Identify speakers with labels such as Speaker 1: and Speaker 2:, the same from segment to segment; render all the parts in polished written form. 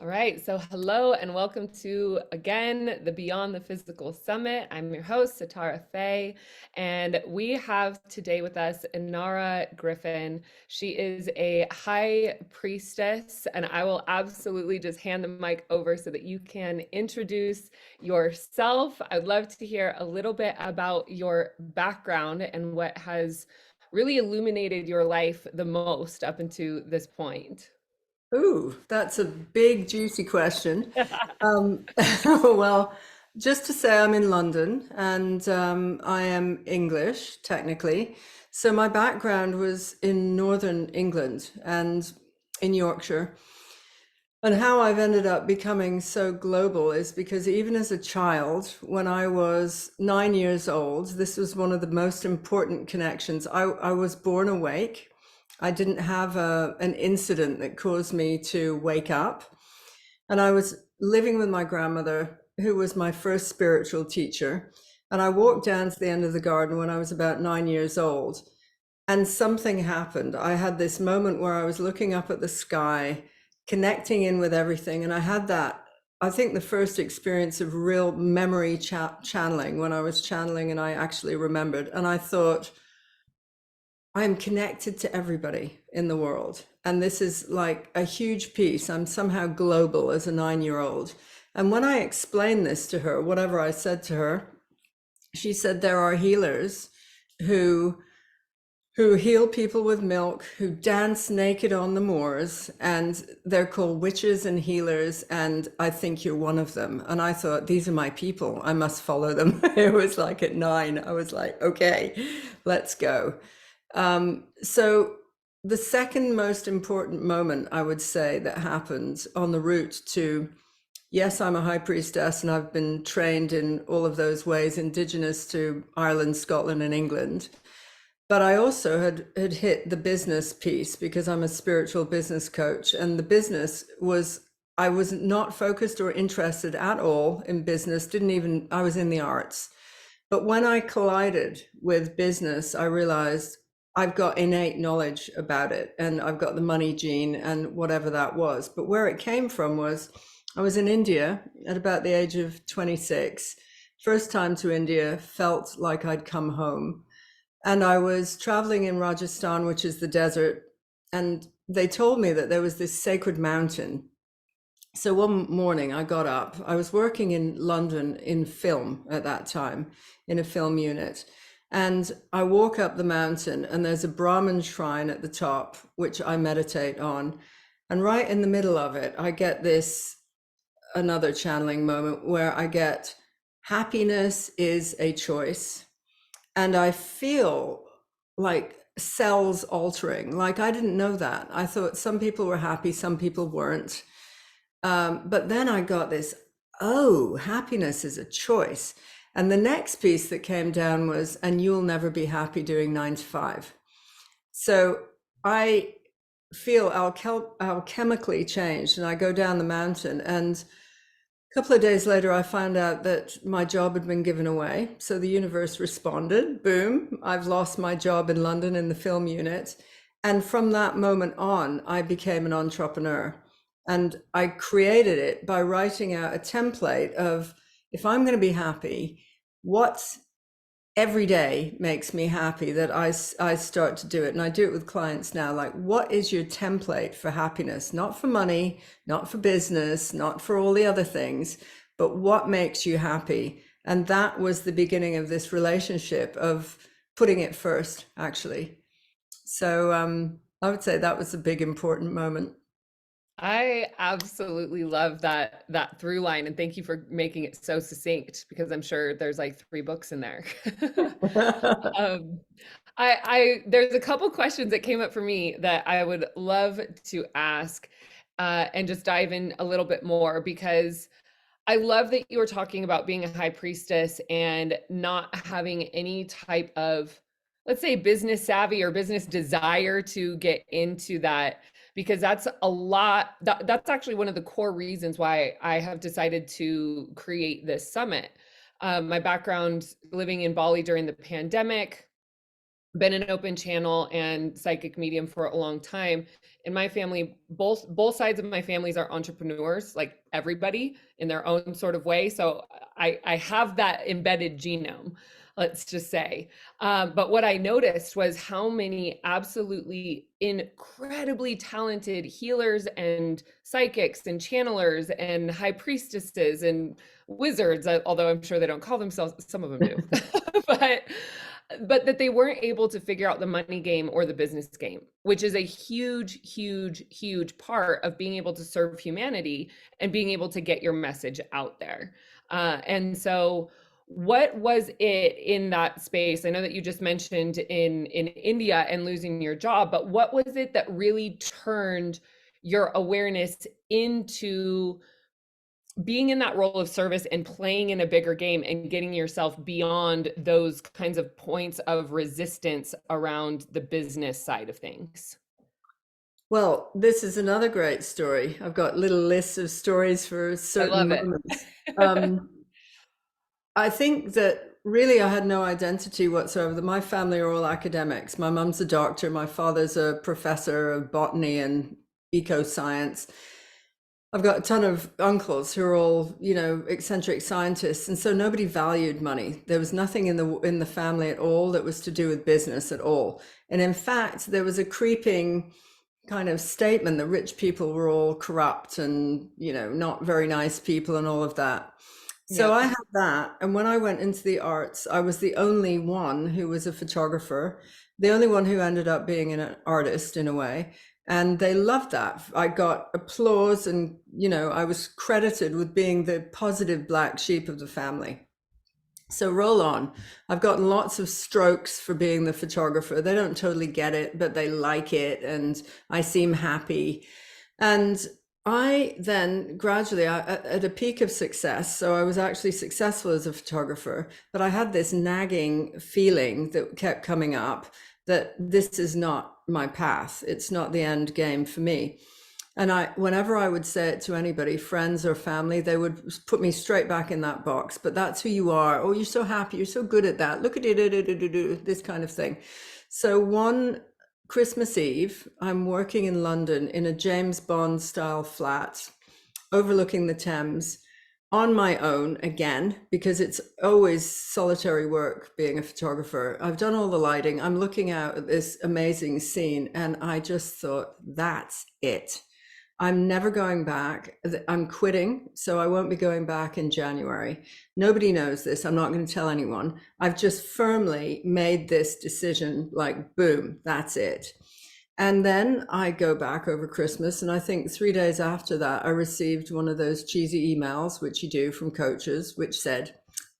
Speaker 1: All right, so hello and welcome to again the Beyond the Physical Summit. I'm your host, Satara Faye, and we have today with us Inarra Griffyn. She is a high priestess, and I will absolutely just hand the mic over so that you can introduce yourself. I'd love to hear a little bit about your background and what has really illuminated your life the most up until this point.
Speaker 2: Ooh, that's a big, juicy question. Um, well, just to say, I'm in London and I am English, technically. So my background was in Northern England and in Yorkshire. And how I've ended up becoming so global is because even as a child, when I was 9 years old, this was one of the most important connections. I was born awake. I didn't have an incident that caused me to wake up. And I was living with my grandmother, who was my first spiritual teacher. And I walked down to the end of the garden when I was about 9 years old. And something happened. I had this moment where I was looking up at the sky, connecting in with everything. And I had that, I think, the first experience of real memory channeling when I was channeling and I actually remembered. And I thought, I'm connected to everybody in the world. And this is like a huge piece. I'm somehow global as a 9 year old. And when I explained this to her, whatever I said to her, she said, there are healers who heal people with milk, who dance naked on the moors, and they're called witches and healers, and I think you're one of them. And I thought, these are my people. I must follow them. It was like at 9, I was like, okay, let's go. So the second most important moment I would say that happened on the route to, yes, I'm a high priestess and I've been trained in all of those ways, indigenous to Ireland, Scotland, and England. But I also had hit the business piece because I'm a spiritual business coach. And the business was, I was not focused or interested at all in business, didn't even, I was in the arts. But when I collided with business, I realized I've got innate knowledge about it and I've got the money gene and whatever that was. But where it came from was I was in India at about the age of 26. First time to India, felt like I'd come home. And I was traveling in Rajasthan, which is the desert. And they told me that there was this sacred mountain. So one morning I got up. I was working in London in film at that time, in a film unit. And I walk up the mountain, and there's a Brahmin shrine at the top, which I meditate on. And right in the middle of it, I get this another channeling moment where I get happiness is a choice. And I feel like cells altering. Like I didn't know that. I thought some people were happy, some people weren't. But then I got this, oh, happiness is a choice. And the next piece that came down was, and you'll never be happy doing 9 to 5. So I feel alchemically changed, and I go down the mountain. And a couple of days later, I found out that my job had been given away. So the universe responded, boom, I've lost my job in London in the film unit. And from that moment on, I became an entrepreneur. And I created it by writing out a template of, if I'm going to be happy, what every day makes me happy, that I start to do it. And I do it with clients now. Like, what is your template for happiness? Not for money, not for business, not for all the other things, but what makes you happy? And that was the beginning of this relationship of putting it first, actually. So I would say that was a big, important moment.
Speaker 1: I absolutely love that through line, and thank you for making it so succinct because I'm sure there's like 3 books in there. Um, I there's a couple questions that came up for me that I would love to ask, and just dive in a little bit more because I love that you were talking about being a high priestess and not having any type of, let's say, business savvy or business desire to get into that, because that's a lot. That's actually one of the core reasons why I have decided to create this summit. My background living in Bali during the pandemic, been an open channel and psychic medium for a long time. In my family, both sides of my families are entrepreneurs, like everybody in their own sort of way. So I have that embedded genome, let's just say. But what I noticed was how many absolutely incredibly talented healers and psychics and channelers and high priestesses and wizards, although I'm sure they don't call themselves, some of them do, but that they weren't able to figure out the money game or the business game, which is a huge, huge, huge part of being able to serve humanity and being able to get your message out there. And so, what was it in that space? I know that you just mentioned in India and losing your job, but what was it that really turned your awareness into being in that role of service and playing in a bigger game and getting yourself beyond those kinds of points of resistance around the business side of things?
Speaker 2: Well, this is another great story. I've got little lists of stories for
Speaker 1: I
Speaker 2: certain
Speaker 1: love it.
Speaker 2: moments. Um, I think that really I had no identity whatsoever. My family are all academics. My mum's a doctor, my father's a professor of botany and eco science. I've got a ton of uncles who are all, eccentric scientists, and so nobody valued money. There was nothing in the family at all that was to do with business at all. And in fact, there was a creeping kind of statement that rich people were all corrupt and, not very nice people and all of that. So I
Speaker 1: Yep.
Speaker 2: had that. And when I went into the arts, I was the only one who was a photographer, the only one who ended up being an artist in a way. And they loved that. I got applause and, I was credited with being the positive black sheep of the family. So roll on. I've gotten lots of strokes for being the photographer. They don't totally get it, but they like it. And I seem happy. And I then gradually, at a peak of success, so I was actually successful as a photographer, but I had this nagging feeling that kept coming up that this is not my path. It's not the end game for me. And whenever I would say it to anybody, friends or family, they would put me straight back in that box. But that's who you are. Oh, you're so happy. You're so good at that. Look at it, this kind of thing. So one Christmas Eve, I'm working in London in a James Bond style flat overlooking the Thames on my own again, because it's always solitary work being a photographer. I've done all the lighting. I'm looking out at this amazing scene, and I just thought, that's it. I'm never going back. I'm quitting, so I won't be going back in January. Nobody knows this. I'm not going to tell anyone. I've just firmly made this decision, like, boom, that's it. And then I go back over Christmas, and I think 3 days after that, I received one of those cheesy emails, which you do from coaches, which said,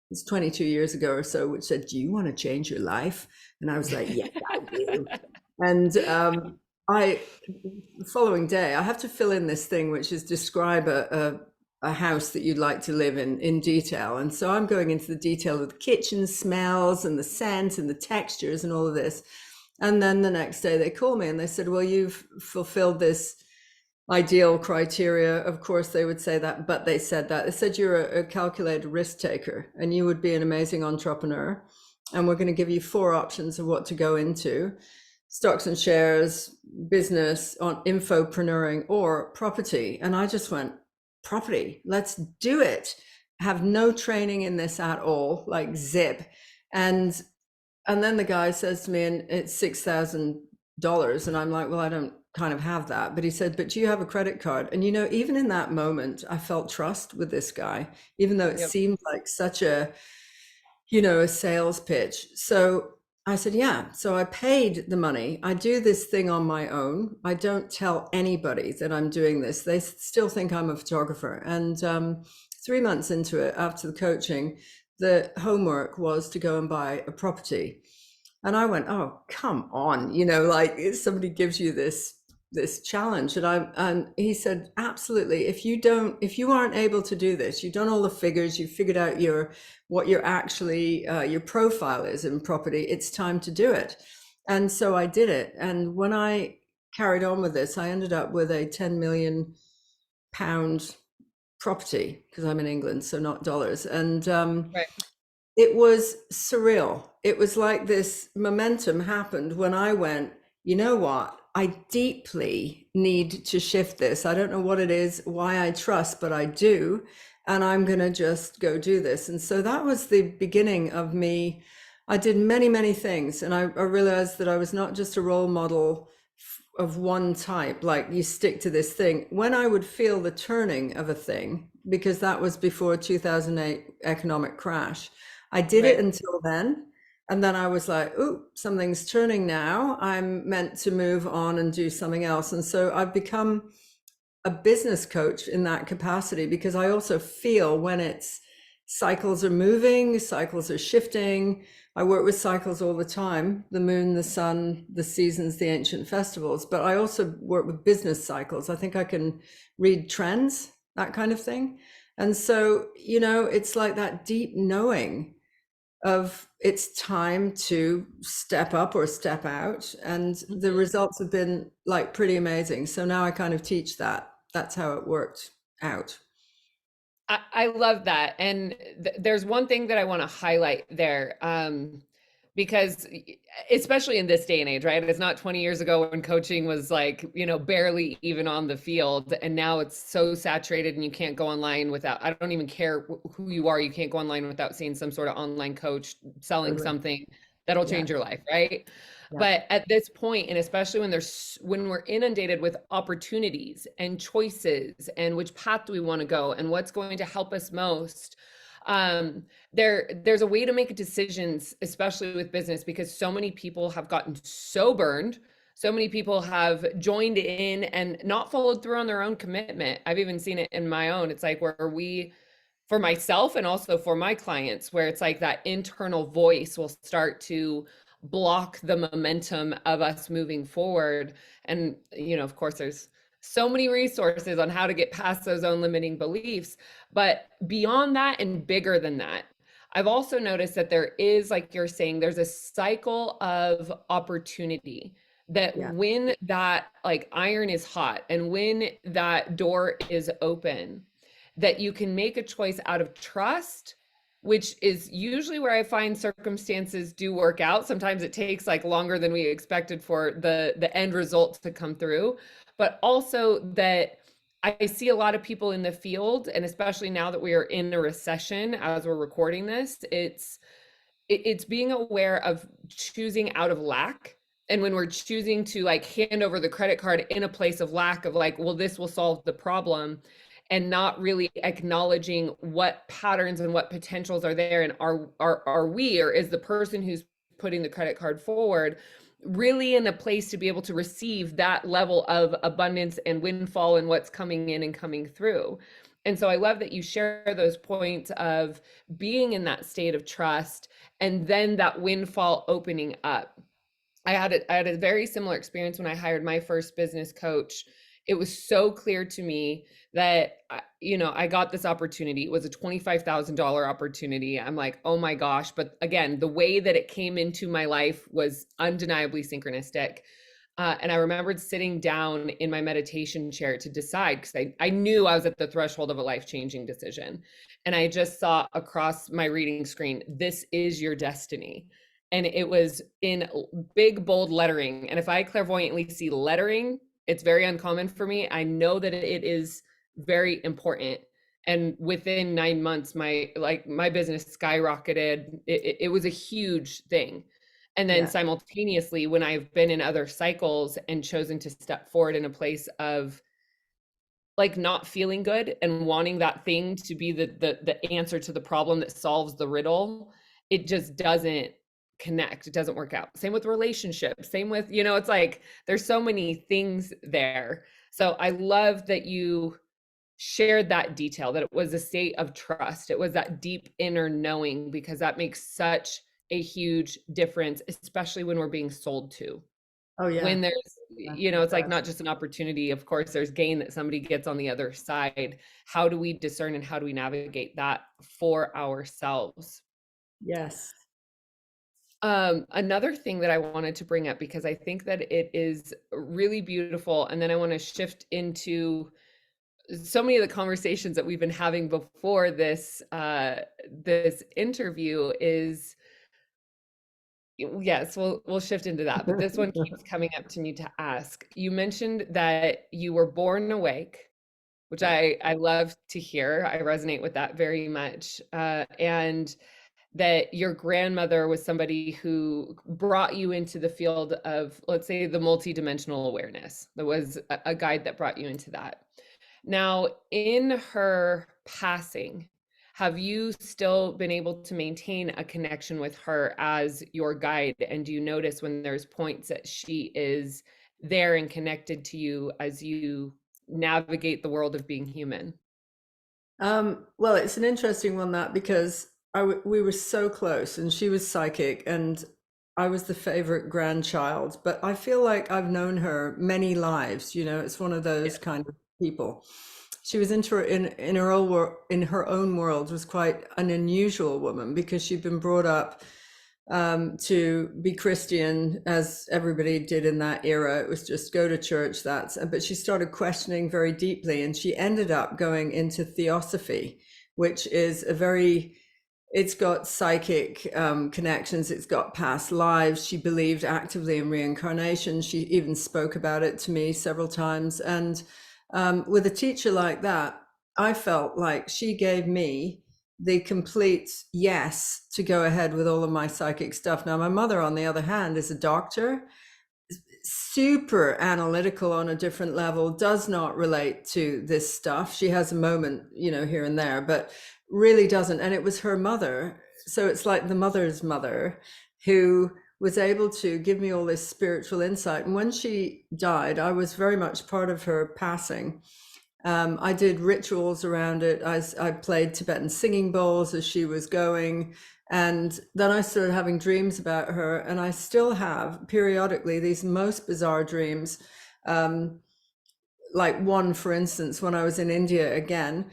Speaker 2: it's 22 years ago or so, which said, do you want to change your life? And I was like, yes, I do. And the following day, I have to fill in this thing, which is describe a house that you'd like to live in detail. And so I'm going into the detail of the kitchen smells and the scent and the textures and all of this. And then the next day they call me and they said, well, you've fulfilled this ideal criteria. Of course, they would say that, but they said that. They said you're a calculated risk taker and you would be an amazing entrepreneur. And we're going to give you 4 options of what to go into: stocks and shares, business, on infopreneuring, or property. And I just went, property, let's do it. Have no training in this at all, like zip. And then the guy says to me, and it's $6,000. And I'm like, well, I don't kind of have that. But he said, but do you have a credit card? And, even in that moment, I felt trust with this guy, even though it
Speaker 1: Yep.
Speaker 2: seemed like such a sales pitch. So I said, yeah. So I paid the money. I do this thing on my own. I don't tell anybody that I'm doing this. They still think I'm a photographer. And 3 months into it, after the coaching, the homework was to go and buy a property. And I went, oh, come on, like somebody gives you this challenge. And he said, absolutely. If you aren't able to do this, you've done all the figures, you've figured out what your actually your profile is in property, it's time to do it. And so I did it. And when I carried on with this, I ended up with a 10 million pound property, because I'm in England, so not dollars. And
Speaker 1: Right.
Speaker 2: It was surreal. It was like this momentum happened when I went, you know what? I deeply need to shift this. I don't know what it is, why I trust, but I do. And I'm going to just go do this. And so that was the beginning of me. I did many, many things. And I realized that I was not just a role model of one type, like you stick to this thing. When I would feel the turning of a thing, because that was before 2008 economic crash, I did it
Speaker 1: Right.
Speaker 2: until then. And then I was like, oh, something's turning now. I'm meant to move on and do something else. And so I've become a business coach in that capacity because I also feel when it's cycles are moving, cycles are shifting. I work with cycles all the time, the moon, the sun, the seasons, the ancient festivals, but I also work with business cycles. I think I can read trends, that kind of thing. And so, it's like that deep knowing of it's time to step up or step out. And the
Speaker 1: Mhm.
Speaker 2: results have been like pretty amazing. So now I kind of teach that. That's how it worked out.
Speaker 1: I love that. And there's one thing that I want to highlight there, because especially in this day and age, right? It's not 20 years ago when coaching was like, barely even on the field. And now it's so saturated and you can't go online without, I don't even care who you are. You can't go online without seeing some sort of online coach selling
Speaker 2: Totally.
Speaker 1: something that'll
Speaker 2: Yeah.
Speaker 1: change your life, right?
Speaker 2: Yeah.
Speaker 1: But at this point, and especially when we're inundated with opportunities and choices and which path do we want to go and what's going to help us most, there's a way to make decisions, especially with business, because so many people have gotten so burned. So many people have joined in and not followed through on their own commitment. I've even seen it in my own. It's like where we, for myself and also for my clients, where it's like that internal voice will start to block the momentum of us moving forward. And, of course, there's so many resources on how to get past those own limiting beliefs. But beyond that and bigger than that, I've also noticed that there is, like you're saying, there's a cycle of opportunity that
Speaker 2: Yeah.
Speaker 1: when that like iron is hot and when that door is open, that you can make a choice out of trust, which is usually where I find circumstances do work out. Sometimes it takes like longer than we expected for the end result to come through, but also that I see a lot of people in the field, and especially now that we are in a recession as we're recording this, it's being aware of choosing out of lack. And when we're choosing to like hand over the credit card in a place of lack of like, well, this will solve the problem, and not really acknowledging what patterns and what potentials are there, and are we, or is the person who's putting the credit card forward really in a place to be able to receive that level of abundance and windfall and what's coming in and coming through. And so I love that you share those points of being in that state of trust and then that windfall opening up. I had a very similar experience when I hired my first business coach. It was so clear to me that I got this opportunity. It was a $25,000 opportunity. I'm like, "Oh my gosh." But again, the way that it came into my life was undeniably synchronistic. And I remembered sitting down in my meditation chair to decide, because I knew I was at the threshold of a life-changing decision. And I just saw across my reading screen, "This is your destiny." And it was in big, bold lettering. And if I clairvoyantly see lettering, it's very uncommon for me. I know that it is very important. And within 9 months, my business skyrocketed. It was a huge thing. And then
Speaker 2: Yeah.
Speaker 1: simultaneously, when I've been in other cycles and chosen to step forward in a place of like not feeling good and wanting that thing to be the answer to the problem that solves the riddle, it just doesn't connect. It doesn't work out. Same with relationships. Same with, it's like there's so many things there. So I love that you shared that detail, that it was a state of trust. It was that deep inner knowing, because that makes such a huge difference, especially when we're being sold to.
Speaker 2: Oh, yeah.
Speaker 1: When there's,
Speaker 2: Yeah.
Speaker 1: it's
Speaker 2: It
Speaker 1: like
Speaker 2: does.
Speaker 1: not just an opportunity. Of course, there's gain that somebody gets on the other side. How do we discern and how do we navigate that for ourselves?
Speaker 2: Yes.
Speaker 1: Another thing that I wanted to bring up, because I think that it is really beautiful, and then I want to shift into so many of the conversations that we've been having before this interview is, yes, we'll shift into that, but this one keeps coming up to me to ask. You mentioned that you were born awake, which I love to hear. I resonate with that very much. And that your grandmother was somebody who brought you into the field of, let's say, the multidimensional awareness. There was a guide that brought you into that. Now, in her passing, have you still been able to maintain a connection with her as your guide? And do you notice when there's points that she is there and connected to you as you navigate the world of being human?
Speaker 2: Well, it's an interesting one that because we were so close, and she was psychic, and I was the favorite grandchild. But I feel like I've known her many lives. It's one of
Speaker 1: Yeah.
Speaker 2: those kind of people. She was in her own in her own world, was quite an unusual woman because she'd been brought up to be Christian, as everybody did in that era. It was just go to church. But she started questioning very deeply, and she ended up going into theosophy, which is it's got psychic connections. It's got past lives. She believed actively in reincarnation. She even spoke about it to me several times. And with a teacher like that, I felt like she gave me the complete yes to go ahead with all of my psychic stuff. Now, my mother, on the other hand, is a doctor, super analytical on a different level, does not relate to this stuff. She has a moment, here and there, but really doesn't. And it was her mother. So it's like the mother's mother who was able to give me all this spiritual insight. And when she died, I was very much part of her passing. I did rituals around it. I played Tibetan singing bowls as she was going. And then I started having dreams about her. And I still have periodically these most bizarre dreams. Like one, for instance, when I was in India again,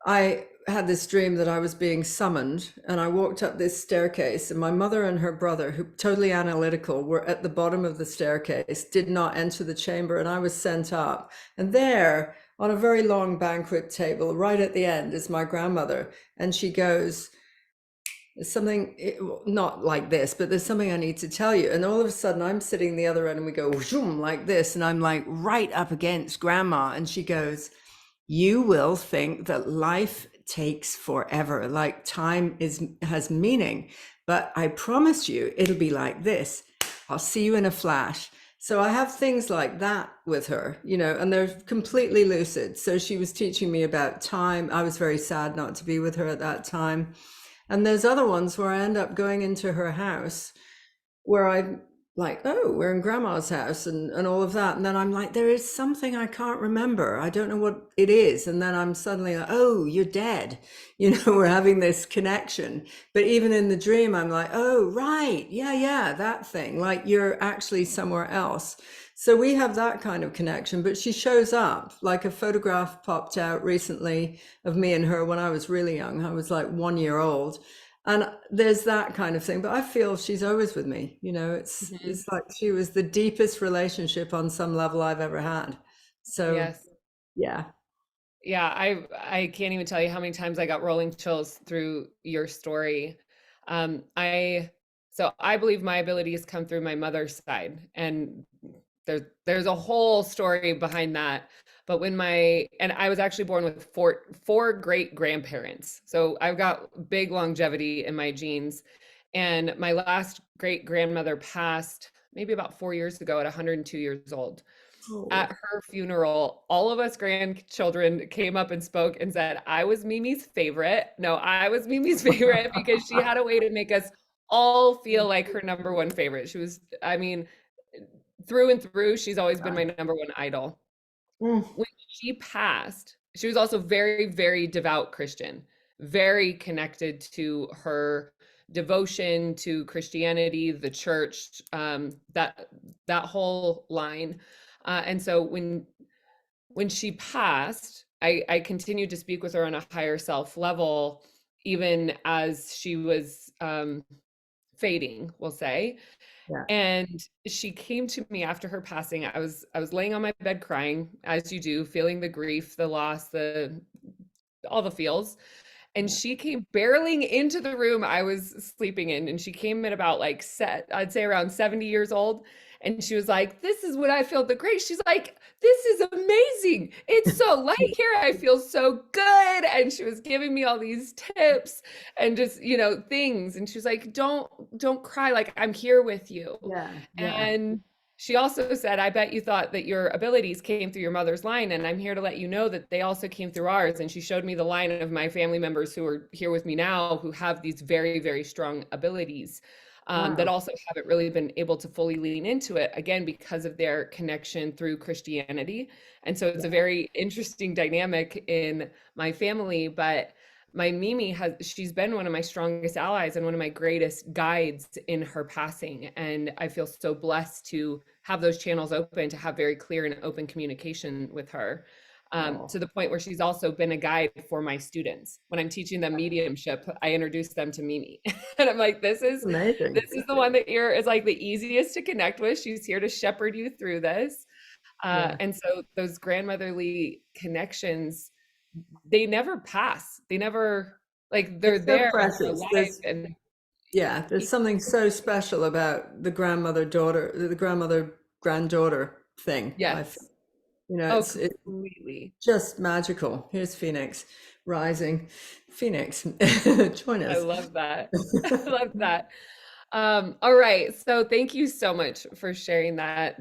Speaker 2: I had this dream that I was being summoned, and I walked up this staircase, and my mother and her brother, who totally analytical, were at the bottom of the staircase, did not enter the chamber, and I was sent up. And there, on a very long banquet table, right at the end, is my grandmother, and she goes, "There's something, not like this, but there's something I need to tell you." And all of a sudden, I'm sitting the other end, and we go zoom like this, and I'm like right up against grandma, and she goes, "You will think that life takes forever, like time has meaning, but I promise you it'll be like this. I'll see you in a flash." So I have things like that with her, and they're completely lucid. So she was teaching me about time. I was very sad not to be with her at that time. And there's other ones where I end up going into her house where I'm like, oh, we're in grandma's house and all of that. And then I'm like, there is something I can't remember. I don't know what it is. And then I'm suddenly like, oh, you're dead. We're having this connection. But even in the dream, I'm like, oh, right. Yeah, that thing. Like you're actually somewhere else. So we have that kind of connection, but she shows up. Like a photograph popped out recently of me and her when I was really young. I was like 1 year old. And there's that kind of thing, but I feel she's always with me.
Speaker 1: Mhm.
Speaker 2: It's like she was the deepest relationship on some level I've ever had. So
Speaker 1: Yes.
Speaker 2: yeah.
Speaker 1: Yeah, I can't even tell you how many times I got rolling chills through your story. I so I believe my abilities come through my mother's side, and there's a whole story behind that. But and I was actually born with four great grandparents, so I've got big longevity in my genes. And my last great grandmother passed maybe about 4 years ago at 102 years old. At
Speaker 2: Oh.
Speaker 1: her funeral, all of us grandchildren came up and spoke and said, I was Mimi's favorite. No, I was Mimi's favorite because she had a way to make us all feel like her number one favorite. She was, I mean, through and through, she's always been my number one idol.
Speaker 2: Mm.
Speaker 1: When she passed, she was also very, very devout Christian, very connected to her devotion to Christianity, the church, that whole line. And so when she passed, I continued to speak with her on a higher self level, even as she was fading, we'll say.
Speaker 2: Yeah.
Speaker 1: And she came to me after her passing. I was laying on my bed crying, as you do, feeling the grief, the loss, the all the feels. And
Speaker 2: Yeah.
Speaker 1: she came barreling into the room I was sleeping in. And she came in about like I'd say around 70 years old. And she was like, "This is what I feel the great." She's like, "This is amazing. It's so light here. I feel so good." And she was giving me all these tips and just, things. And she was like, don't cry. Like, I'm here with you.
Speaker 2: Yeah. Yeah.
Speaker 1: And she also said, "I bet you thought that your abilities came through your mother's line, and I'm here to let you know that they also came through ours." And she showed me the line of my family members who are here with me now, who have these very, very strong abilities, that
Speaker 2: Wow.
Speaker 1: also haven't really been able to fully lean into it, again, because of their connection through Christianity. And so it's a
Speaker 2: Yeah.
Speaker 1: very interesting dynamic in my family. But my Mimi she's been one of my strongest allies and one of my greatest guides in her passing. And I feel so blessed to have those channels open, to have very clear and open communication with her,
Speaker 2: Oh,
Speaker 1: to the point where she's also been a guide for my students. When I'm teaching them mediumship, I introduce them to Mimi. And I'm like, this is
Speaker 2: amazing.
Speaker 1: this is the one that is like the easiest to connect with. She's here to shepherd you through this.
Speaker 2: Yeah.
Speaker 1: And so those grandmotherly connections, they never pass. They never, like, they're
Speaker 2: It's so
Speaker 1: there and they're
Speaker 2: precious.
Speaker 1: alive. And
Speaker 2: Yeah, there's something so special about the grandmother daughter, the grandmother granddaughter thing.
Speaker 1: yes. Oh,
Speaker 2: It's
Speaker 1: completely.
Speaker 2: just magical. Here's Phoenix rising. Phoenix, join
Speaker 1: I
Speaker 2: us.
Speaker 1: love that. I love that. All right. So thank you so much for sharing that.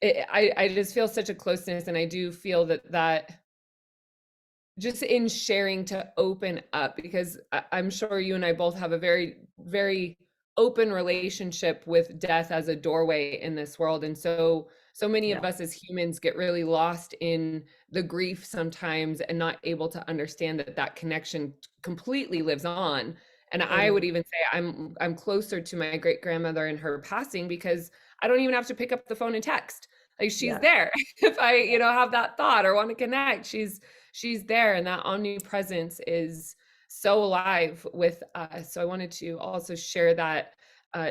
Speaker 1: I just feel such a closeness, and I do feel that just in sharing to open up, because I'm sure you and I both have a very, very open relationship with death as a doorway in this world. And so many
Speaker 2: Yeah,
Speaker 1: of us as humans get really lost in the grief sometimes and not able to understand that connection completely lives on. And I would
Speaker 2: totally.
Speaker 1: even say I'm closer to my great grandmother in her passing because I don't even have to pick up the phone and text. Like, she's
Speaker 2: Yeah,
Speaker 1: there. If I, have that thought or want to connect, she's there, and that omnipresence is so alive with us. So I wanted to also share that,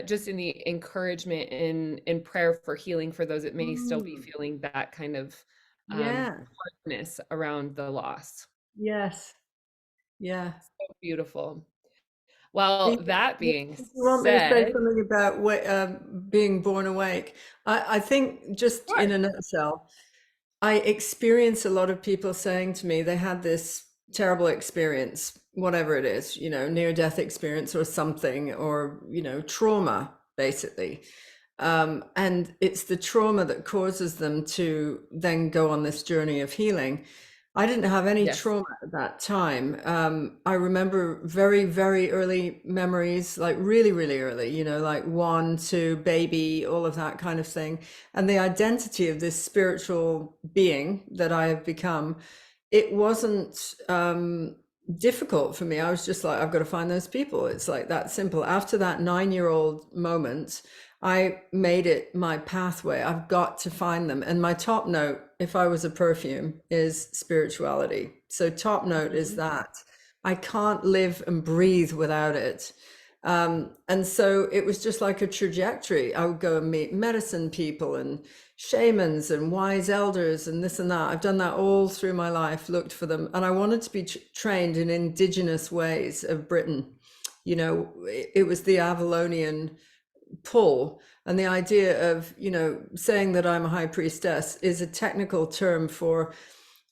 Speaker 1: just in the encouragement in prayer for healing for those that may still be
Speaker 2: Mm,
Speaker 1: feeling that kind of,
Speaker 2: yeah,
Speaker 1: hardness around the loss.
Speaker 2: yes, yeah.
Speaker 1: So beautiful.
Speaker 2: Do
Speaker 1: Well,
Speaker 2: you,
Speaker 1: that
Speaker 2: do
Speaker 1: being
Speaker 2: you want me to say
Speaker 1: said,
Speaker 2: something about being born awake? I think just in
Speaker 1: sure.
Speaker 2: a nutshell, I experience a lot of people saying to me they had this terrible experience, whatever it is, near-death experience or something, or, trauma, basically. And it's the trauma that causes them to then go on this journey of healing. I didn't have any
Speaker 1: Yes.
Speaker 2: trauma at that time. I remember very, very early memories, like really, really early, like one, two, baby, all of that kind of thing. And the identity of this spiritual being that I have become, it wasn't difficult for me. I was just like, I've got to find those people. It's like that simple. After that 9-year-old moment, I made it my pathway. I've got to find them. And my top note, if I was a perfume, is spirituality. So, top note is
Speaker 1: Mhm.
Speaker 2: that I can't live and breathe without it. And so it was just like a trajectory. I would go and meet medicine people and shamans and wise elders and this and that. I've done that all through my life, looked for them. And I wanted to be trained in indigenous ways of Britain. It was the Avalonian pull, and the idea of saying that I'm a high priestess is a technical term for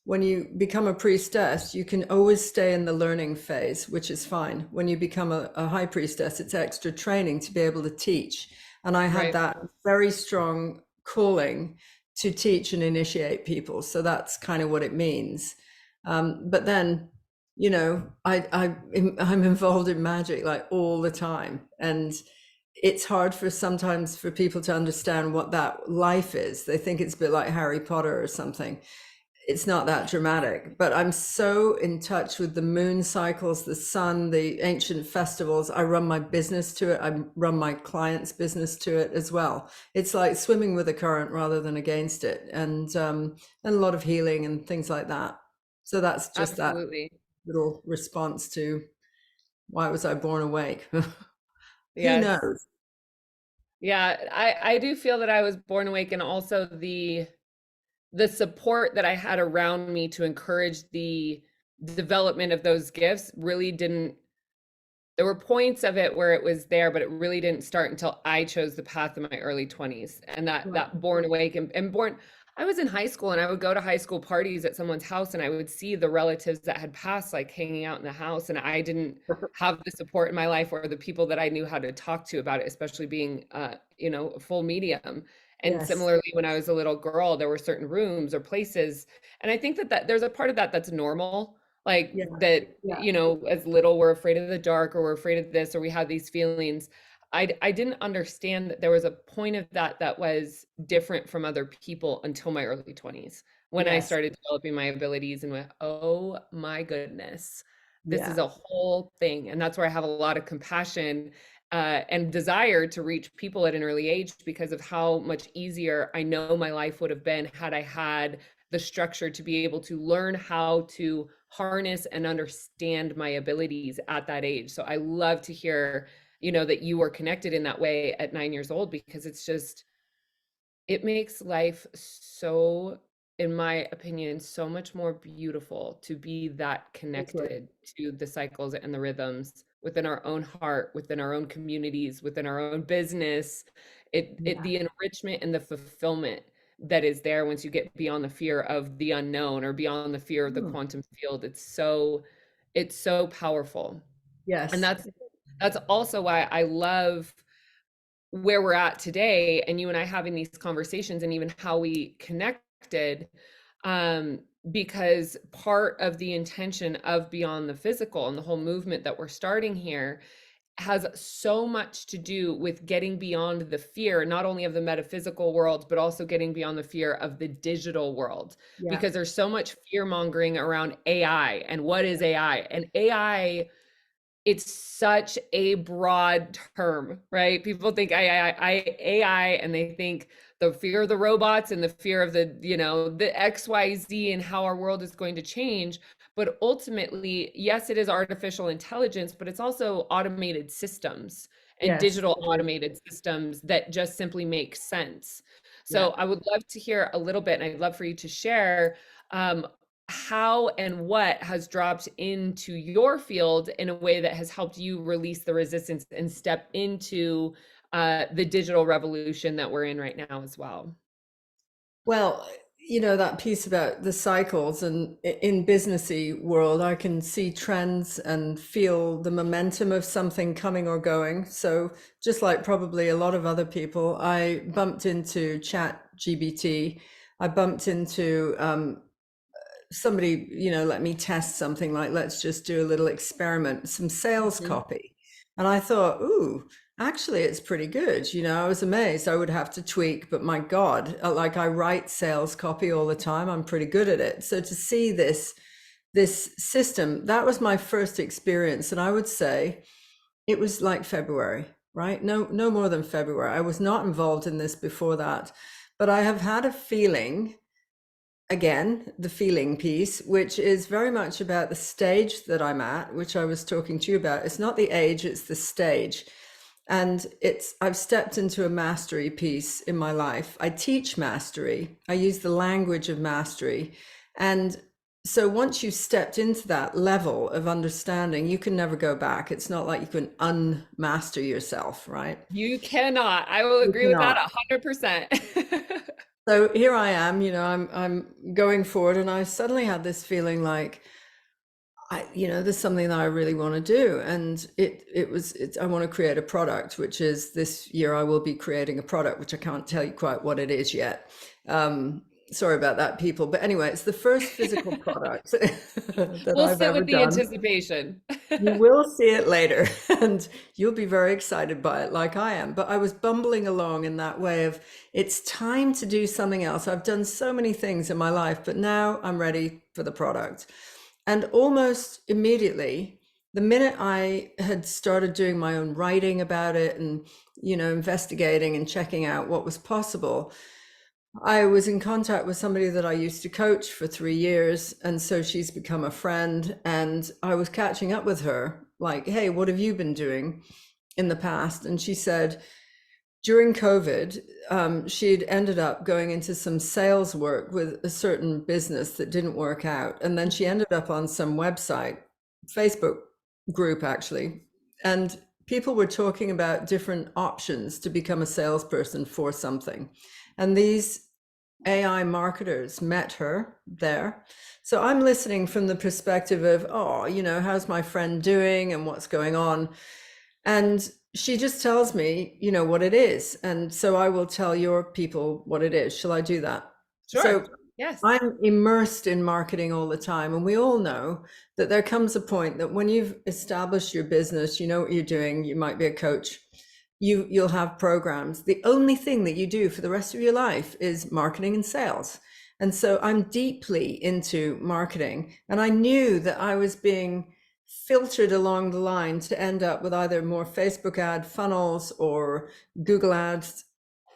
Speaker 2: when you become a priestess, you can always stay in the learning phase, which is fine. When you become a high priestess, it's extra training to be able to teach. And I had
Speaker 1: Right.
Speaker 2: that very strong calling to teach and initiate people, so that's kind of what it means. But then I'm involved in magic like all the time, and it's hard for sometimes for people to understand what that life is. They think it's a bit like Harry Potter or something. It's not that dramatic, but I'm so in touch with the moon cycles, the sun, the ancient festivals. I run my business to it. I run my clients' business to it as well. It's like swimming with the current rather than against it, and a lot of healing and things like that. So that's just that
Speaker 1: Absolutely.
Speaker 2: little response to why was I born awake? Who
Speaker 1: Yes.
Speaker 2: knows?
Speaker 1: Yeah, I do feel that I was born awake, and also the support that I had around me to encourage the development of those gifts really didn't, there were points of it where it was there, but it really didn't start until I chose the path in my early 20s. And
Speaker 2: Right.
Speaker 1: that born awake and born, I was in high school and I would go to high school parties at someone's house and I would see the relatives that had passed like hanging out in the house, and I didn't have the support in my life or the people that I knew how to talk to about it, especially being a full medium. And
Speaker 2: Yes.
Speaker 1: similarly, when I was a little girl, there were certain rooms or places, and I think that there's a part of that that's normal, like
Speaker 2: Yeah.
Speaker 1: that,
Speaker 2: Yeah.
Speaker 1: as little we're afraid of the dark or we're afraid of this or we have these feelings. I didn't understand that there was a point of that that was different from other people until my early 20s, when I
Speaker 2: Yes.
Speaker 1: started developing my abilities and went, oh my goodness, this is
Speaker 2: Yeah.
Speaker 1: a whole thing. And that's where I have a lot of compassion and desire to reach people at an early age, because of how much easier I know my life would have been had I had the structure to be able to learn how to harness and understand my abilities at that age. So I love to hear, that you were connected in that way at 9 years old, because it's just, it makes life so, in my opinion, so much more beautiful to be that
Speaker 2: Totally.
Speaker 1: connected to the cycles and the rhythms within our own heart, within our own communities, within our own business. The enrichment and the fulfillment that is there once you get beyond the fear of the unknown or beyond the fear of the
Speaker 2: Mm.
Speaker 1: quantum field. It's so powerful. And
Speaker 2: Yes.
Speaker 1: that's also why I love where we're at today, and you and I having these conversations, and even how we connected, um because part of the intention of Beyond the Physical and the whole movement that we're starting here has so much to do with getting beyond the fear, not only of the metaphysical world, but also getting beyond the fear of the digital world.
Speaker 2: Yeah.
Speaker 1: Because there's so much fear mongering around AI and what is AI, and AI, it's such a broad term, right? People think AI, and they think the fear of the robots and the fear of the XYZ and how our world is going to change. But ultimately, yes, it is artificial intelligence, but it's also automated systems and
Speaker 2: Yes.
Speaker 1: digital
Speaker 2: It is.
Speaker 1: automated systems that just simply make sense.
Speaker 2: Yeah.
Speaker 1: So I would love to hear a little bit, and I'd love for you to share um, how and what has dropped into your field in a way that has helped you release the resistance and step into the digital revolution that we're in right now as well.
Speaker 2: Well, that piece about the cycles, and in businessy world, I can see trends and feel the momentum of something coming or going. So just like probably a lot of other people, I bumped into Chat GBT. I bumped into somebody, let me test something, like, let's just do a little experiment, some sales
Speaker 1: Mhm.
Speaker 2: copy. And I thought, ooh, actually, it's pretty good. I was amazed. I would have to tweak, but my God, like, I write sales copy all the time. I'm pretty good at it. So to see this system, that was my first experience. And I would say it was like February, right? No more than February. I was not involved in this before that, but I have had a feeling, again, the feeling piece, which is very much about the stage that I'm at, which I was talking to you about. It's not the age, it's the stage. And I've stepped into a mastery piece in my life. I teach mastery. I use the language of mastery. And so once you've stepped into that level of understanding, you can never go back. It's not like you can unmaster yourself, right?
Speaker 1: You cannot. I will
Speaker 2: You
Speaker 1: agree with that
Speaker 2: cannot.
Speaker 1: 100%.
Speaker 2: So here I am, I'm going forward, and I suddenly had this feeling like, there's something that I really want to do, and I want to create a product, which is, this year I will be creating a product, which I can't tell you quite what it is yet. Sorry about that, people. But anyway, it's the first physical product that
Speaker 1: We'll
Speaker 2: I've
Speaker 1: sit
Speaker 2: ever
Speaker 1: with the
Speaker 2: done.
Speaker 1: anticipation.
Speaker 2: You will see it later, and you'll be very excited by it, like I am. But I was bumbling along in that way of, it's time to do something else. I've done so many things in my life, but now I'm ready for the product. And almost immediately, the minute I had started doing my own writing about it, and, investigating and checking out what was possible, I was in contact with somebody that I used to coach for 3 years. And so she's become a friend. And I was catching up with her, like, hey, what have you been doing? in the past, and she said during COVID, she'd ended up going into some sales work with a certain business that didn't work out. And then she ended up on some website, Facebook group actually. And people were talking about different options to become a salesperson for something. And these AI marketers met her there. So I'm listening from the perspective of, oh, how's my friend doing and what's going on? And she just tells me, what it is. And so I will tell your people what it is. Shall I do that?
Speaker 1: Sure.
Speaker 2: So
Speaker 1: Yes.
Speaker 2: I'm immersed in marketing all the time. And we all know that there comes a point that when you've established your business, you know what you're doing, you might be a coach, you'll have programs. The only thing that you do for the rest of your life is marketing and sales. And so I'm deeply into marketing. And I knew that I was being filtered along the line to end up with either more Facebook ad funnels or Google ads,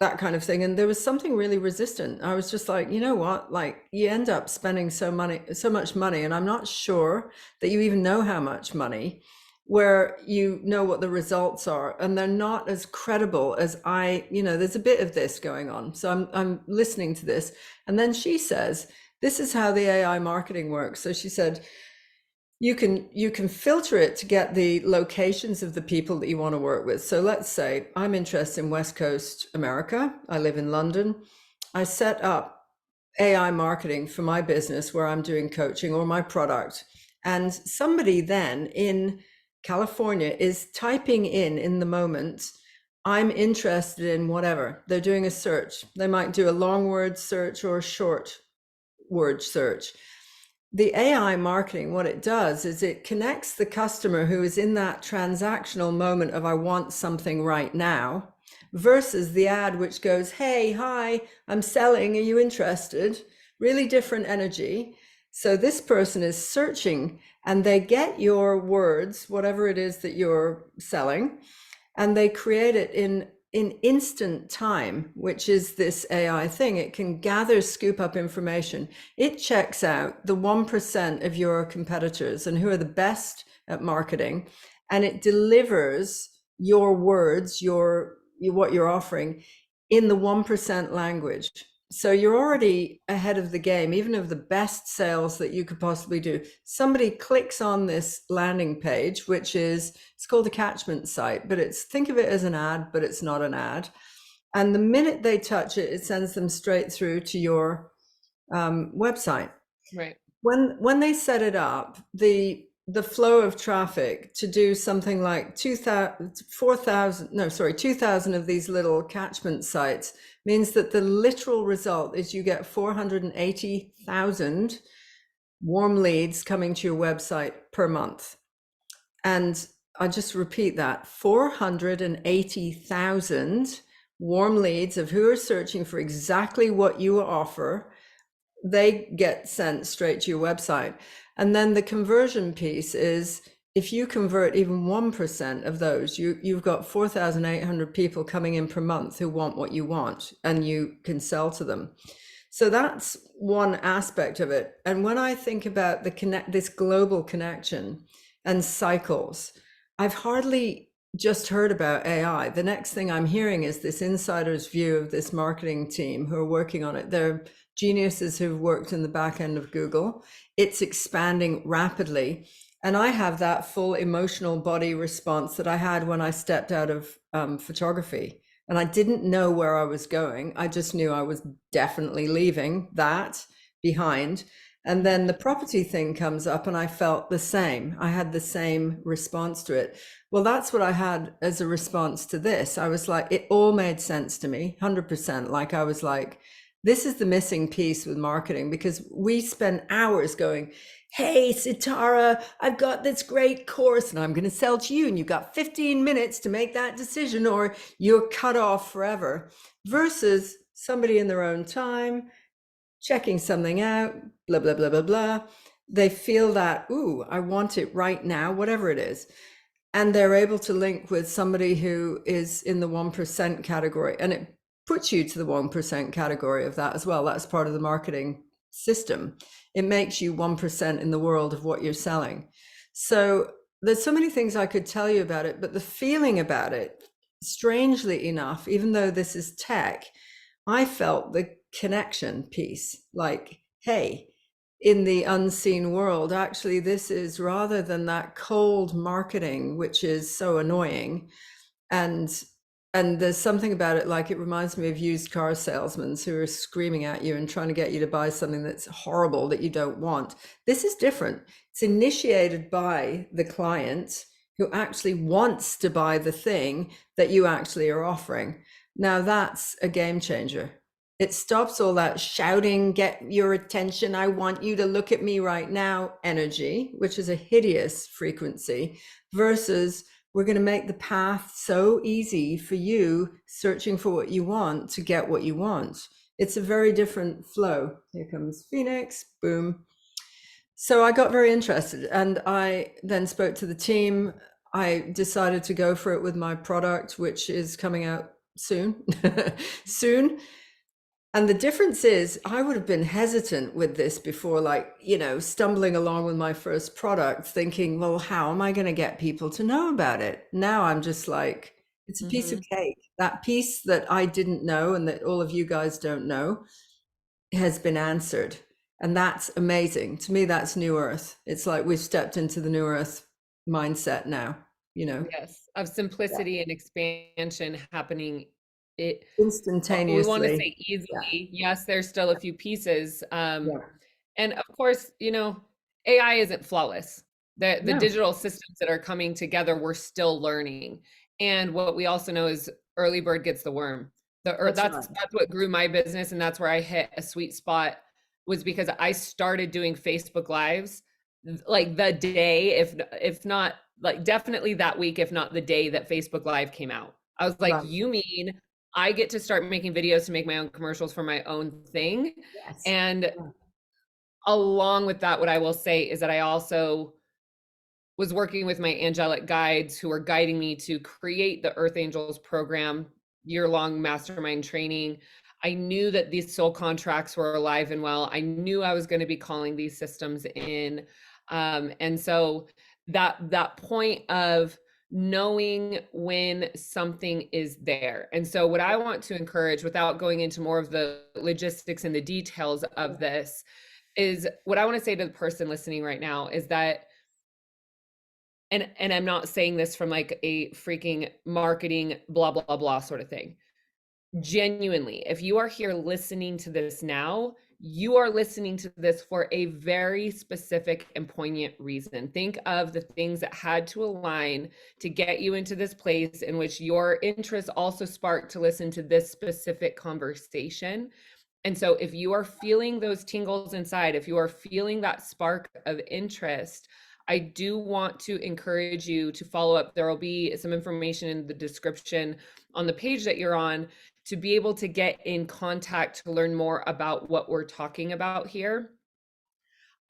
Speaker 2: that kind of thing. And there was something really resistant. I was just like, you know what, like you end up spending so much money, and I'm not sure that you even know how much money, where you know what the results are, and they're not as credible as there's a bit of this going on. So I'm listening to this. And then she says, this is how the AI marketing works. So she said, you can filter it to get the locations of the people that you want to work with. So let's say I'm interested in West Coast America. I live in London. I set up AI marketing for my business where I'm doing coaching or my product. And somebody then in California is typing in the moment, I'm interested in whatever. They're doing a search. They might do a long word search or a short word search. The AI marketing, what it does is it connects the customer who is in that transactional moment of I want something right now, versus the ad which goes, hey, hi, I'm selling, are you interested? Really different energy. So this person is searching and they get your words, whatever it is that you're selling, and they create it in instant time, which is this AI thing. It can gather, scoop up information. It checks out the 1% of your competitors and who are the best at marketing, and it delivers your words, what you're offering in the 1% language. So you're already ahead of the game, even of the best sales that you could possibly do. Somebody clicks on this landing page, which it's called a catchment site, but think of it as an ad, but it's not an ad. And the minute they touch it, it sends them straight through to your website.
Speaker 1: Right.
Speaker 2: When they set it up, the flow of traffic to do something like 2,000 of these little catchment sites means that the literal result is you get 480,000 warm leads coming to your website per month. And I'll just repeat that, 480,000 warm leads of who are searching for exactly what you offer. They get sent straight to your website. And then the conversion piece is, if you convert even 1% of those, you've got 4,800 people coming in per month who want what you want, and you can sell to them. So that's one aspect of it. And when I think about this global connection and cycles, I've hardly just heard about AI. The next thing I'm hearing is this insider's view of this marketing team who are working on it. They're geniuses who've worked in the back end of Google. It's expanding rapidly. And I have that full emotional body response that I had when I stepped out of photography. And I didn't know where I was going. I just knew I was definitely leaving that behind. And then the property thing comes up and I felt the same. I had the same response to it. Well, that's what I had as a response to this. I was like, it all made sense to me, 100%. Like I was like, this is the missing piece with marketing, because we spend hours going, hey, Sitara, I've got this great course and I'm going to sell to you. And you've got 15 minutes to make that decision or you're cut off forever, versus somebody in their own time, checking something out, blah, blah, blah, blah, blah. They feel that, ooh, I want it right now, whatever it is. And they're able to link with somebody who is in the 1% category. And it puts you to the 1% category of that as well. That's part of the marketing system. It makes you 1% in the world of what you're selling. So there's so many things I could tell you about it, but the feeling about it, strangely enough, even though this is tech, I felt the connection piece, like, hey, in the unseen world, actually, this is rather than that cold marketing, which is so annoying. And there's something about it, like it reminds me of used car salesmen who are screaming at you and trying to get you to buy something that's horrible that you don't want. This is different. It's initiated by the client who actually wants to buy the thing that you actually are offering. Now that's a game changer. It stops all that shouting, get your attention, I want you to look at me right now energy, which is a hideous frequency, versus we're going to make the path so easy for you searching for what you want to get what you want. It's a very different flow. Here comes Phoenix, boom. So I got very interested and I then spoke to the team. I decided to go for it with my product, which is coming out soon. Soon. And the difference is, I would have been hesitant with this before, like, stumbling along with my first product, thinking, well, how am I going to get people to know about it? Now I'm just like, it's a piece of cake. That piece that I didn't know and that all of you guys don't know has been answered. And that's amazing. To me, that's New Earth. It's like we've stepped into the New Earth mindset now,
Speaker 1: Yes, of simplicity and expansion happening. It we want to
Speaker 2: instantaneously.
Speaker 1: say
Speaker 2: Yeah.
Speaker 1: easily. Yes, there's still a few pieces.
Speaker 2: Yeah.
Speaker 1: And of course, AI isn't flawless. The
Speaker 2: No,
Speaker 1: digital systems that are coming together, we're still learning. And what we also know is early bird gets the worm.
Speaker 2: that's right.
Speaker 1: That's what grew my business, and that's where I hit a sweet spot, was because I started doing Facebook Lives like the day, if not like definitely that week, if not the day that Facebook Live came out. I was like,
Speaker 2: Right.
Speaker 1: you mean I get to start making videos to make my own commercials for my own thing?
Speaker 2: Yes.
Speaker 1: And
Speaker 2: Yeah.
Speaker 1: along with that, what I will say is that I also was working with my angelic guides who were guiding me to create the Earth Angels program, year-long mastermind training. I knew that these soul contracts were alive and well. I knew I was going to be calling these systems in. And so that point of knowing when something is there. And so what I want to encourage, without going into more of the logistics and the details of this, is what I want to say to the person listening right now is that, and I'm not saying this from like a freaking marketing blah blah blah sort of thing. Genuinely, if you are here listening to this now, you are listening to this for a very specific and poignant reason. Think of the things that had to align to get you into this place in which your interest also sparked to listen to this specific conversation. And so if you are feeling those tingles inside, if you are feeling that spark of interest, I do want to encourage you to follow up. There will be some information in the description on the page that you're on to be able to get in contact to learn more about what we're talking about here.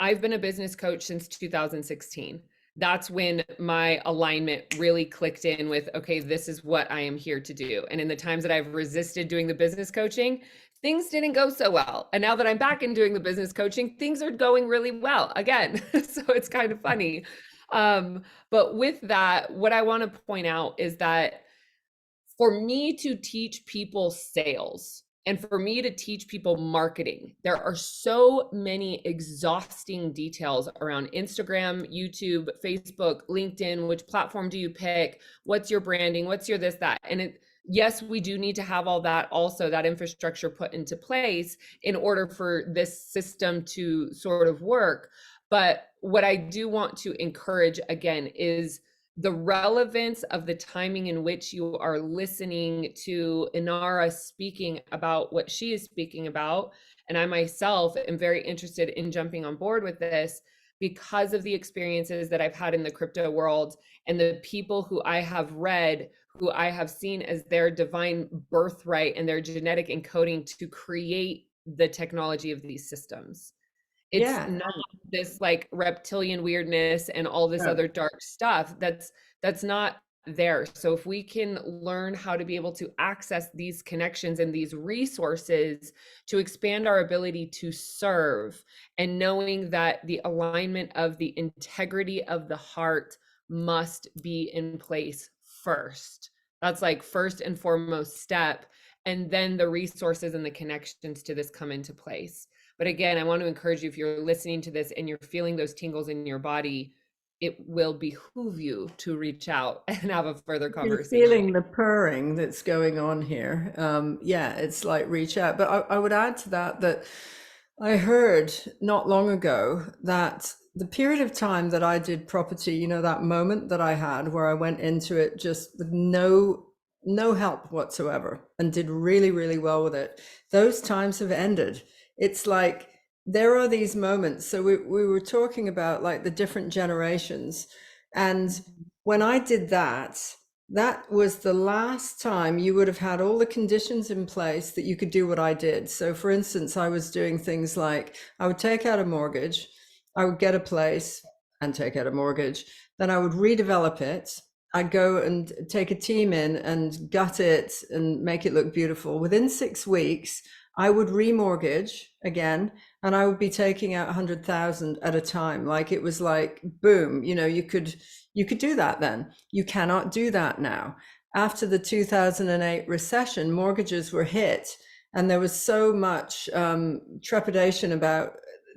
Speaker 1: I've been a business coach since 2016. That's when my alignment really clicked in with, okay, this is what I am here to do. And in the times that I've resisted doing the business coaching, things didn't go so well. And now that I'm back in doing the business coaching, things are going really well again. So it's kind of funny. But with that, what I want to point out is that for me to teach people sales and for me to teach people marketing, there are so many exhausting details around Instagram, YouTube, Facebook, LinkedIn. Which platform do you pick? What's your branding? What's your this, that? And yes, we do need to have all that, also that infrastructure put into place in order for this system to sort of work. But what I do want to encourage again is the relevance of the timing in which you are listening to Inarra speaking about what she is speaking about. And I myself am very interested in jumping on board with this because of the experiences that I've had in the crypto world and the people who I have read, who I have seen as their divine birthright and their genetic encoding to create the technology of these systems. It's
Speaker 2: Yeah.
Speaker 1: not this like reptilian weirdness and all this
Speaker 2: No.
Speaker 1: other dark stuff that's not there. So if we can learn how to be able to access these connections and these resources to expand our ability to serve, and knowing that the alignment of the integrity of the heart must be in place first. That's like first and foremost step. And then the resources and the connections to this come into place. But again, I want to encourage you, if you're listening to this and you're feeling those tingles in your body, it will behoove you to reach out and have a further
Speaker 2: You're
Speaker 1: conversation.
Speaker 2: feeling the purring that's going on here. Yeah, it's like reach out. But I would add to that that I heard not long ago that the period of time that I did property, you know, that moment that I had where I went into it just with no help whatsoever and did really, really well with it. Those times have ended. It's like there are these moments. So we were talking about like the different generations. And when I did that, that was the last time you would have had all the conditions in place that you could do what I did. So, for instance, I was doing things like I would take out a mortgage, I would get a place and take out a mortgage, then I would redevelop it. I'd go and take a team in and gut it and make it look beautiful. Within 6 weeks, I would remortgage again, and I would be taking out 100,000 at a time. Like it was like boom, you know, you could do that then. You cannot do that now. After the 2008 recession, mortgages were hit, and there was so much trepidation about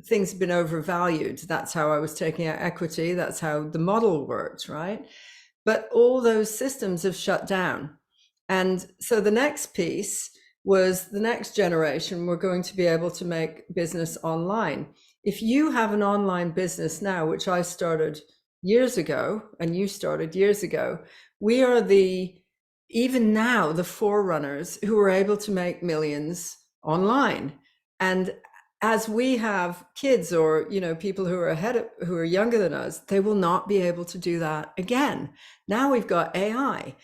Speaker 2: things had been overvalued. That's how I was taking out equity. That's how the model worked, right? But all those systems have shut down. And so the next piece was the next generation were going to be able to make business online. If you have an online business now, which I started years ago and you started years ago, we are even now, the forerunners who are able to make millions online. And as we have kids or, you know, people who are who are younger than us, they will not be able to do that again. Now we've got AI.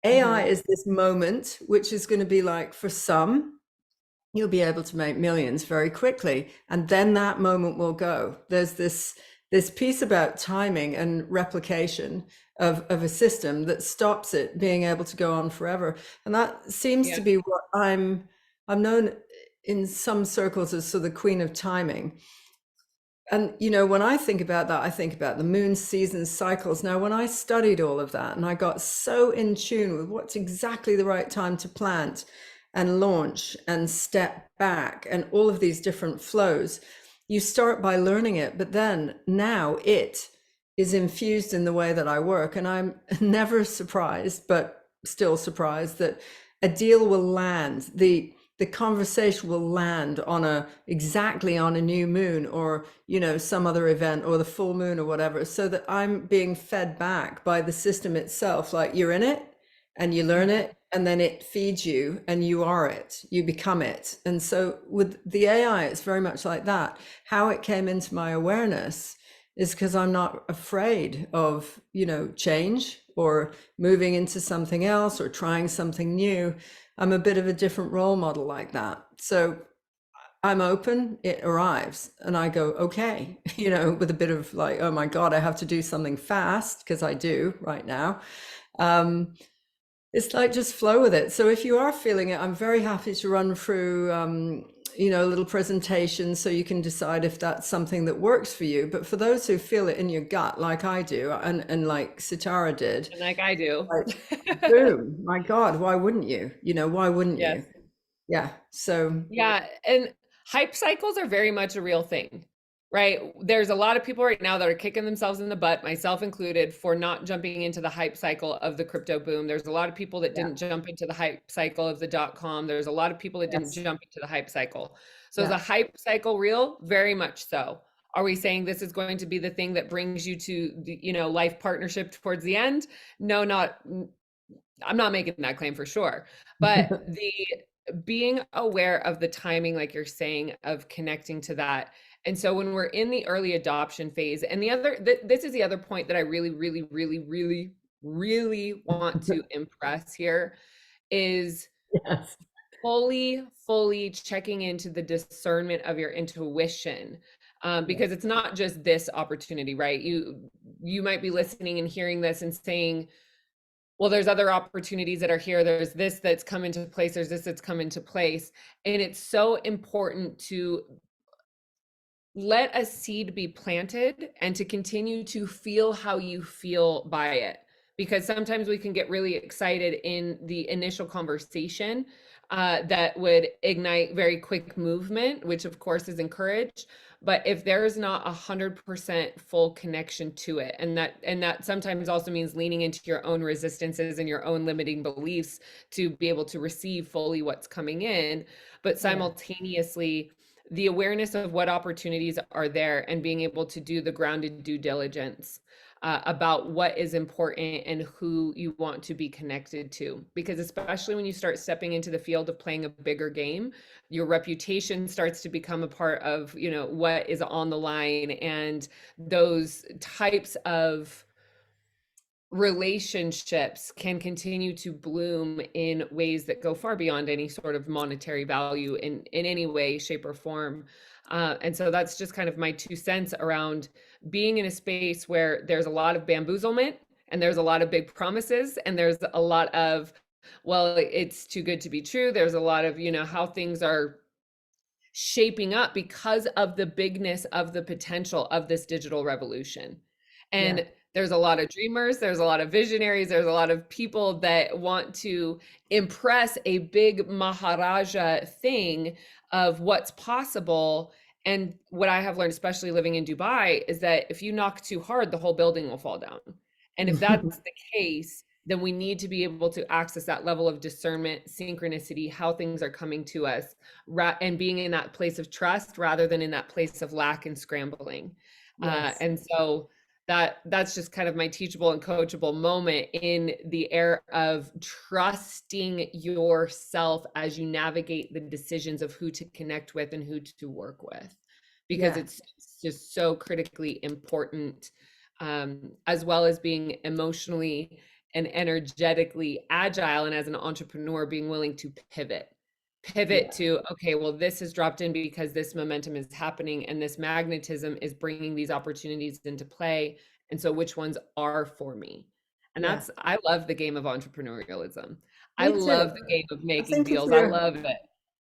Speaker 2: AI is this moment, which is going to be like, for some, you'll be able to make millions very quickly. And then that moment will go. There's this piece about timing and replication of a system that stops it being able to go on forever. And that seems to be what I'm known in some circles as sort of the queen of timing. And, you know, when I think about that, I think about the moon seasons, cycles. Now, when I studied all of that and I got so in tune with what's exactly the right time to plant and launch and step back and all of these different flows, you start by learning it. But then now it is infused in the way that I work. And I'm never surprised, but still surprised that a deal will land. The conversation will land on exactly on a new moon or, you know, some other event or the full moon or whatever, so that I'm being fed back by the system itself. Like you're in it and you learn it, and then it feeds you and you are it, you become it. And so with the AI, it's very much like that. How it came into my awareness is because I'm not afraid of, you know, change or moving into something else or trying something new. I'm a bit of a different role model like that. So I'm open, it arrives, and I go, okay, you know, with a bit of like, oh my God, I have to do something fast, because I do right now. It's like just flow with it. So if you are feeling it, I'm very happy to run through, you know, a little presentation so you can decide if that's something that works for you. But for those who feel it in your gut, like I do, and like Sitara did,
Speaker 1: And like I do.
Speaker 2: like, boom, my God, why wouldn't you? You know, why wouldn't
Speaker 1: Yes.
Speaker 2: you? Yeah. So
Speaker 1: Yeah, and hype cycles are very much a real thing, right? There's a lot of people right now that are kicking themselves in the butt, myself included, for not jumping into the hype cycle of the crypto boom. There's a lot of people that
Speaker 2: yeah,
Speaker 1: didn't jump into the hype cycle of the dot-com. There's a lot of people that didn't
Speaker 2: yes,
Speaker 1: jump into the hype cycle. So is
Speaker 2: yeah.
Speaker 1: a hype cycle real? Very much so. Are we saying this is going to be the thing that brings you to the, you know, life partnership towards the end? No, not I'm not making that claim for sure. But the being aware of the timing, like you're saying, of connecting to that. And so when we're in the early adoption phase, and this is the other point that I really, really, really, really, really want to impress here is
Speaker 2: Yes.
Speaker 1: fully checking into the discernment of your intuition. Because it's not just this opportunity, right? You might be listening and hearing this and saying, well, there's other opportunities that are here. There's this that's come into place. There's this that's come into place. And it's so important to let a seed be planted and to continue to feel how you feel by it. Because sometimes we can get really excited in the initial conversation that would ignite very quick movement, which of course is encouraged. But if there is not 100% full connection to it, and that sometimes also means leaning into your own resistances and your own limiting beliefs to be able to receive fully what's coming in, but
Speaker 2: Yeah,
Speaker 1: simultaneously the awareness of what opportunities are there and being able to do the grounded due diligence about what is important and who you want to be connected to. Because especially when you start stepping into the field of playing a bigger game, your reputation starts to become a part of, what is on the line, and those types of relationships can continue to bloom in ways that go far beyond any sort of monetary value in any way, shape, or form. And so that's just kind of my 2 cents around being in a space where there's a lot of bamboozlement and there's a lot of big promises and there's a lot of, well, it's too good to be true. There's a lot of, how things are shaping up because of the bigness of the potential of this digital revolution.
Speaker 2: yeah,
Speaker 1: And there's a lot of dreamers, there's a lot of visionaries, there's a lot of people that want to impress a big Maharaja thing of what's possible. And what I have learned, especially living in Dubai, is that if you knock too hard, the whole building will fall down. And if that's the case, then we need to be able to access that level of discernment, synchronicity, how things are coming to us, and being in that place of trust rather than in that place of lack and scrambling.
Speaker 2: yes,
Speaker 1: And so that's just kind of my teachable and coachable moment in the air of trusting yourself as you navigate the decisions of who to connect with and who to work with, because
Speaker 2: yeah,
Speaker 1: it's just so critically important, as well as being emotionally and energetically agile, and as an entrepreneur being willing to pivot
Speaker 2: yeah,
Speaker 1: to, okay, well, this has dropped in because this momentum is happening and this magnetism is bringing these opportunities into play, and so which ones are for me? And
Speaker 2: yeah.
Speaker 1: I love the game of entrepreneurialism. I
Speaker 2: Me too.
Speaker 1: love the game of
Speaker 2: I
Speaker 1: making
Speaker 2: think if
Speaker 1: deals. I
Speaker 2: you're
Speaker 1: love it.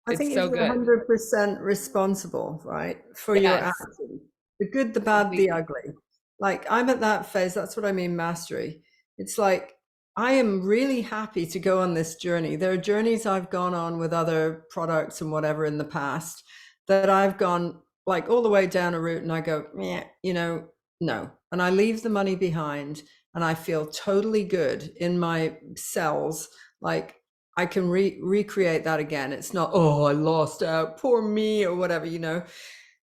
Speaker 2: I
Speaker 1: It's
Speaker 2: think if
Speaker 1: so
Speaker 2: you're
Speaker 1: good.
Speaker 2: 100% responsible, right, for your
Speaker 1: Yes,
Speaker 2: actions, the good, the bad, the
Speaker 1: completely.
Speaker 2: ugly. Like I'm at that phase. That's what I mean, mastery. It's like I am really happy to go on this journey. There are journeys I've gone on with other products and whatever in the past that I've gone like all the way down a route and I go, yeah, no. And I leave the money behind and I feel totally good in my cells. Like I can recreate that again. It's not, oh, I lost out, poor me, or whatever.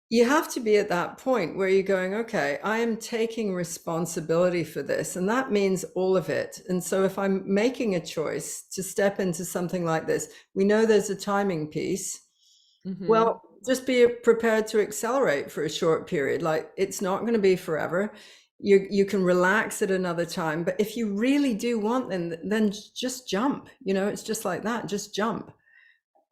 Speaker 2: You have to be at that point where you're going, okay, I am taking responsibility for this. And that means all of it. And so if I'm making a choice to step into something like this, we know there's a timing piece.
Speaker 1: Hmm.
Speaker 2: Well, just be prepared to accelerate for a short period. Like it's not going to be forever. You can relax at another time, but if you really do want them, then just jump. It's just like that. Just jump,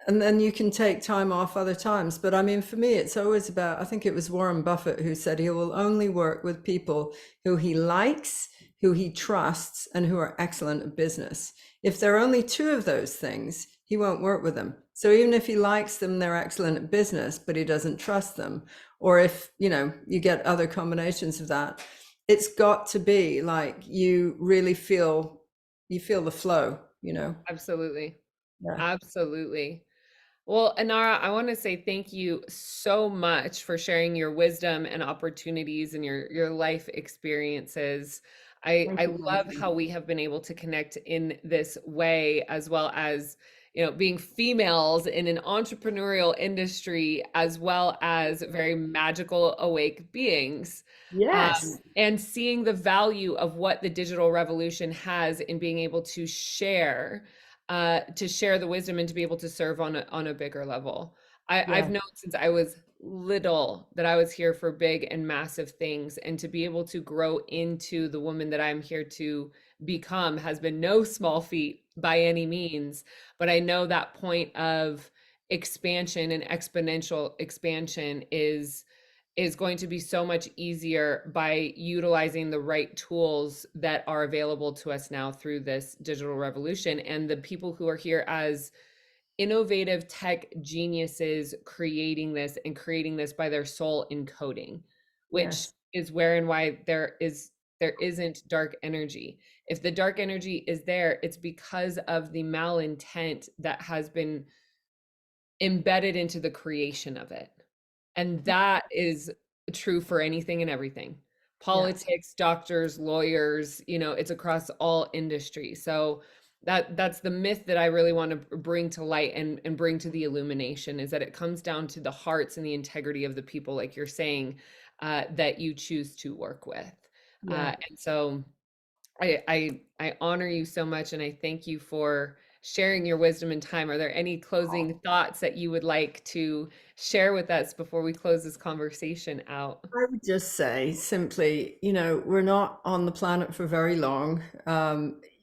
Speaker 2: and then you can take time off other times. But I mean, for me, it's always about. I think it was Warren Buffett who said he will only work with people who he likes, who he trusts, and who are excellent at business. If there are only two of those things, he won't work with them. So even if he likes them, they're excellent at business, but he doesn't trust them. Or if, you get other combinations of that, it's got to be like you really feel the flow.
Speaker 1: Absolutely.
Speaker 2: Yeah.
Speaker 1: Absolutely. Well, Anara, I want to say thank you so much for sharing your wisdom and opportunities and your life experiences. I
Speaker 2: Thank you,
Speaker 1: love
Speaker 2: Nancy.
Speaker 1: how we have been able to connect in this way, as well as, being females in an entrepreneurial industry, as well as very magical, awake beings.
Speaker 2: Yes.
Speaker 1: And seeing the value of what the digital revolution has in being able to share the wisdom and to be able to serve on a bigger level. I've
Speaker 2: Yeah.
Speaker 1: known since I was little that I was here for big and massive things, and to be able to grow into the woman that I'm here to become has been no small feat by any means. But I know that point of expansion and exponential expansion is going to be so much easier by utilizing the right tools that are available to us now through this digital revolution, and the people who are here as innovative tech geniuses creating this and creating this by their soul encoding, which
Speaker 2: Yes.
Speaker 1: is where and why there isn't dark energy. If the dark energy is there, it's because of the malintent that has been embedded into the creation of it. And that is true for anything and everything.
Speaker 2: Yes.
Speaker 1: Politics, doctors, lawyers, it's across all industries. So that's the myth that I really want to bring to light and bring to the illumination, is that it comes down to the hearts and the integrity of the people, like you're saying, that you choose to work with.
Speaker 2: Yeah.
Speaker 1: And so I honor you so much, and I thank you for sharing your wisdom and time. Are there any closing thoughts that you would like to share with us before we close this conversation out?
Speaker 2: I would just say simply, we're not on the planet for very long.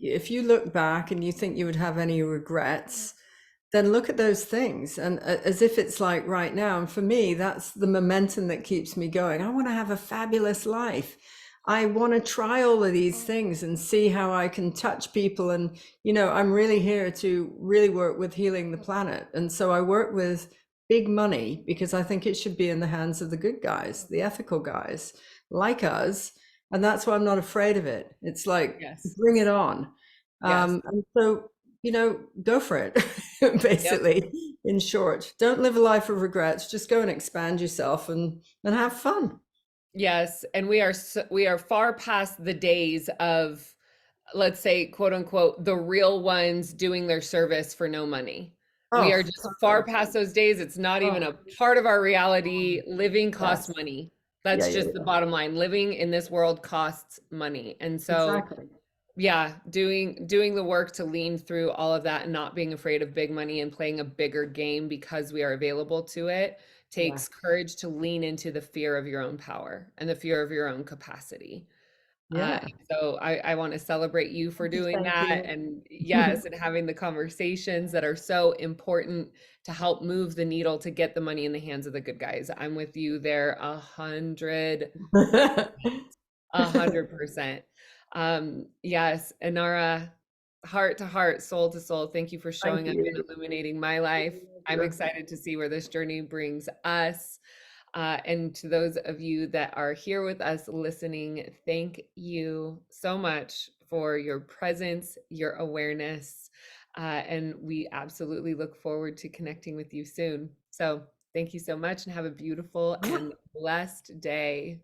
Speaker 2: If you look back and you think you would have any regrets, then look at those things and as if it's like right now. And for me, that's the momentum that keeps me going. I want to have a fabulous life. I want to try all of these things and see how I can touch people. And, I'm really here to really work with healing the planet. And so I work with big money because I think it should be in the hands of the good guys, the ethical guys like us. And that's why I'm not afraid of it. It's like,
Speaker 1: Yes.
Speaker 2: bring it on.
Speaker 1: Yes.
Speaker 2: And so, go for it,
Speaker 1: Yep.
Speaker 2: basically, in short. Don't live a life of regrets. Just go and expand yourself and have fun.
Speaker 1: Yes. And we are far past the days of, let's say, quote unquote, the real ones doing their service for no money. We are
Speaker 2: Oh,
Speaker 1: just far
Speaker 2: totally.
Speaker 1: past those days. It's not even
Speaker 2: Oh,
Speaker 1: a part of our reality. Living costs
Speaker 2: yes.
Speaker 1: money.
Speaker 2: Yeah,
Speaker 1: That's
Speaker 2: yeah,
Speaker 1: just the
Speaker 2: yeah.
Speaker 1: bottom line. Living in this world costs money. And so,
Speaker 2: Exactly.
Speaker 1: yeah, doing the work to lean through all of that and not being afraid of big money and playing a bigger game because we are available to it
Speaker 2: Yeah.
Speaker 1: takes courage to lean into the fear of your own power and the fear of your own capacity.
Speaker 2: Yeah.
Speaker 1: So I want to celebrate you for doing
Speaker 2: Thank
Speaker 1: that.
Speaker 2: you.
Speaker 1: And yes, and having the conversations that are so important to help move the needle to get the money in the hands of the good guys. I'm with you there 100%. Yes, Inara, heart to heart, soul to soul, thank you for
Speaker 2: Thank
Speaker 1: showing up and
Speaker 2: you.
Speaker 1: illuminating my life. I'm excited to see where this journey brings us. And to those of you that are here with us listening, thank you so much for your presence, your awareness. And we absolutely look forward to connecting with you soon. So thank you so much and have a beautiful
Speaker 2: Yeah.
Speaker 1: and blessed day.